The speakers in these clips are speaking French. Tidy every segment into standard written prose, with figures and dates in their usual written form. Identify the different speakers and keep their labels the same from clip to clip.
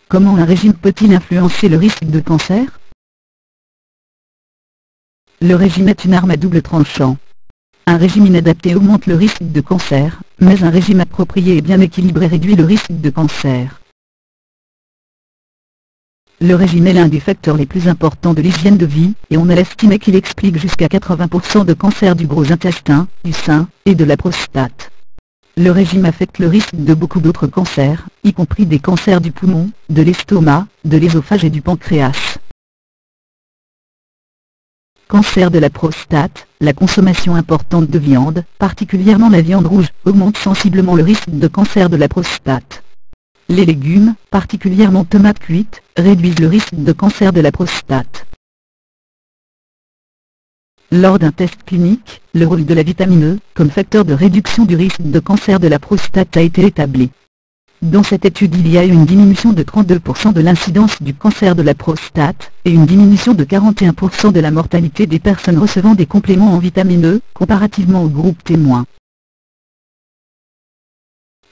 Speaker 1: Comment un régime peut-il influencer le risque de cancer? Le régime est une arme à double tranchant. Un régime inadapté augmente le risque de cancer, mais un régime approprié et bien équilibré réduit le risque de cancer. Le régime est l'un des facteurs les plus importants de l'hygiène de vie, et on a estimé qu'il explique jusqu'à 80% de cancers du gros intestin, du sein, et de la prostate. Le régime affecte le risque de beaucoup d'autres cancers, y compris des cancers du poumon, de l'estomac, de l'œsophage et du pancréas. Cancer de la prostate, la consommation importante de viande, particulièrement la viande rouge, augmente sensiblement le risque de cancer de la prostate. Les légumes, particulièrement tomates cuites, réduisent le risque de cancer de la prostate. Lors d'un test clinique, le rôle de la vitamine E, comme facteur de réduction du risque de cancer de la prostate a été établi. Dans cette étude il y a eu une diminution de 32% de l'incidence du cancer de la prostate, et une diminution de 41% de la mortalité des personnes recevant des compléments en vitamine E, comparativement au groupe témoin.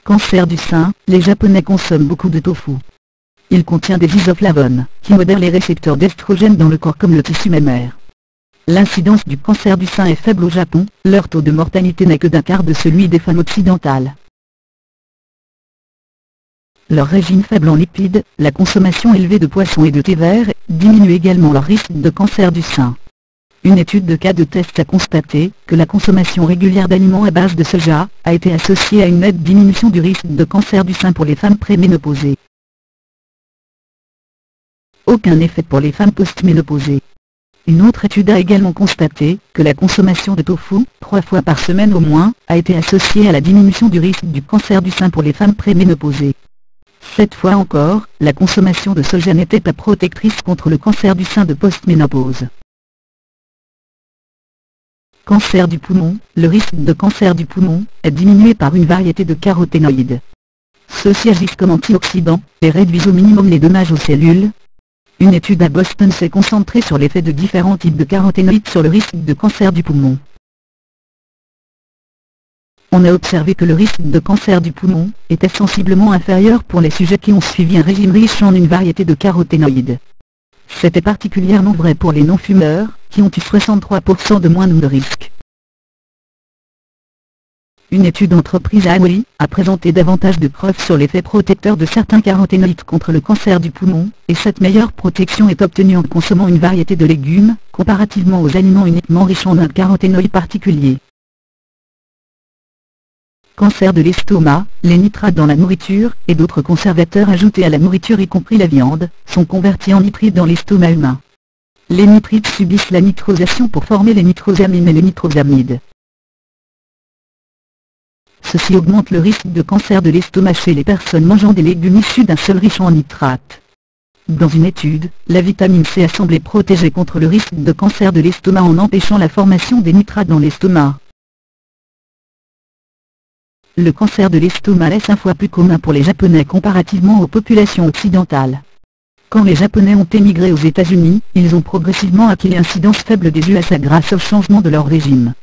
Speaker 1: Cancer du sein, les Japonais consomment beaucoup de tofu. Il contient des isoflavones, qui modèrent les récepteurs d'estrogène dans le corps comme le tissu mammaire. L'incidence du cancer du sein est faible au Japon, leur taux de mortalité n'est que d'un quart de celui des femmes occidentales. Leur régime faible en lipides, la consommation élevée de poissons et de thé vert, diminue également leur risque de cancer du sein. Une étude de cas de test a constaté que la consommation régulière d'aliments à base de soja a été associée à une nette diminution du risque de cancer du sein pour les femmes préménopausées. Aucun effet pour les femmes postménopausées. Une autre étude a également constaté que la consommation de tofu, 3 fois par semaine au moins, a été associée à la diminution du risque du cancer du sein pour les femmes préménopausées. Cette fois encore, la consommation de soja n'était pas protectrice contre le cancer du sein de postménopause. Cancer du poumon, le risque de cancer du poumon est diminué par une variété de caroténoïdes. Ceux-ci agissent comme antioxydants et réduisent au minimum les dommages aux cellules. Une étude à Boston s'est concentrée sur l'effet de différents types de caroténoïdes sur le risque de cancer du poumon. On a observé que le risque de cancer du poumon était sensiblement inférieur pour les sujets qui ont suivi un régime riche en une variété de caroténoïdes. C'était particulièrement vrai pour les non-fumeurs, qui ont eu 63% de moins de risque. Une étude entreprise à Hawaï a présenté davantage de preuves sur l'effet protecteur de certains caroténoïdes contre le cancer du poumon, et cette meilleure protection est obtenue en consommant une variété de légumes, comparativement aux aliments uniquement riches en un caroténoïde particulier. Cancer de l'estomac, les nitrates dans la nourriture, et d'autres conservateurs ajoutés à la nourriture y compris la viande, sont convertis en nitrites dans l'estomac humain. Les nitrites subissent la nitrosation pour former les nitrosamines et les nitrosamides. Ceci augmente le risque de cancer de l'estomac chez les personnes mangeant des légumes issus d'un sol riche en nitrates. Dans une étude, la vitamine C a semblé protéger contre le risque de cancer de l'estomac en empêchant la formation des nitrates dans l'estomac. Le cancer de l'estomac est 5 fois plus commun pour les Japonais comparativement aux populations occidentales. Quand les Japonais ont émigré aux États-Unis, ils ont progressivement acquis l'incidence faible des USA grâce au changement de leur régime.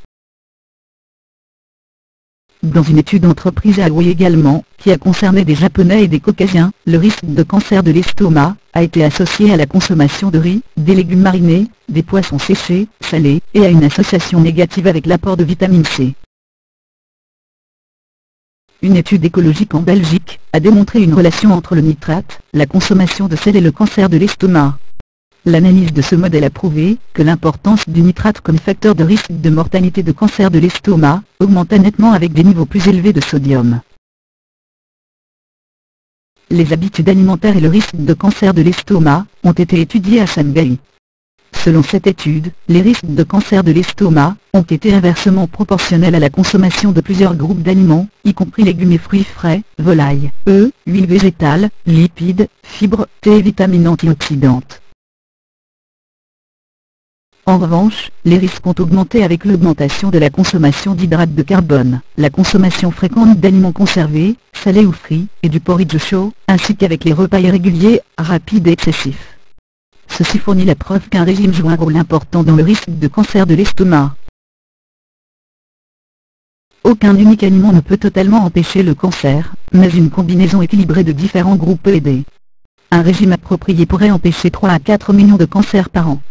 Speaker 1: Dans une étude entreprise à Hawaï également, qui a concerné des Japonais et des Caucasiens, le risque de cancer de l'estomac a été associé à la consommation de riz, des légumes marinés, des poissons séchés, salés, et à une association négative avec l'apport de vitamine C. Une étude écologique en Belgique a démontré une relation entre le nitrate, la consommation de sel et le cancer de l'estomac. L'analyse de ce modèle a prouvé que l'importance du nitrate comme facteur de risque de mortalité de cancer de l'estomac augmentait nettement avec des niveaux plus élevés de sodium. Les habitudes alimentaires et le risque de cancer de l'estomac ont été étudiés à Shanghai. Selon cette étude, les risques de cancer de l'estomac ont été inversement proportionnels à la consommation de plusieurs groupes d'aliments, y compris légumes et fruits frais, volailles, œufs, huiles végétales, lipides, fibres, thé et vitamines antioxydantes. En revanche, les risques ont augmenté avec l'augmentation de la consommation d'hydrates de carbone, la consommation fréquente d'aliments conservés, salés ou frits, et du porridge chaud, ainsi qu'avec les repas irréguliers, rapides et excessifs. Ceci fournit la preuve qu'un régime joue un rôle important dans le risque de cancer de l'estomac. Aucun unique aliment ne peut totalement empêcher le cancer, mais une combinaison équilibrée de différents groupes peut aider. Un un régime approprié pourrait empêcher 3 à 4 millions de cancers par an.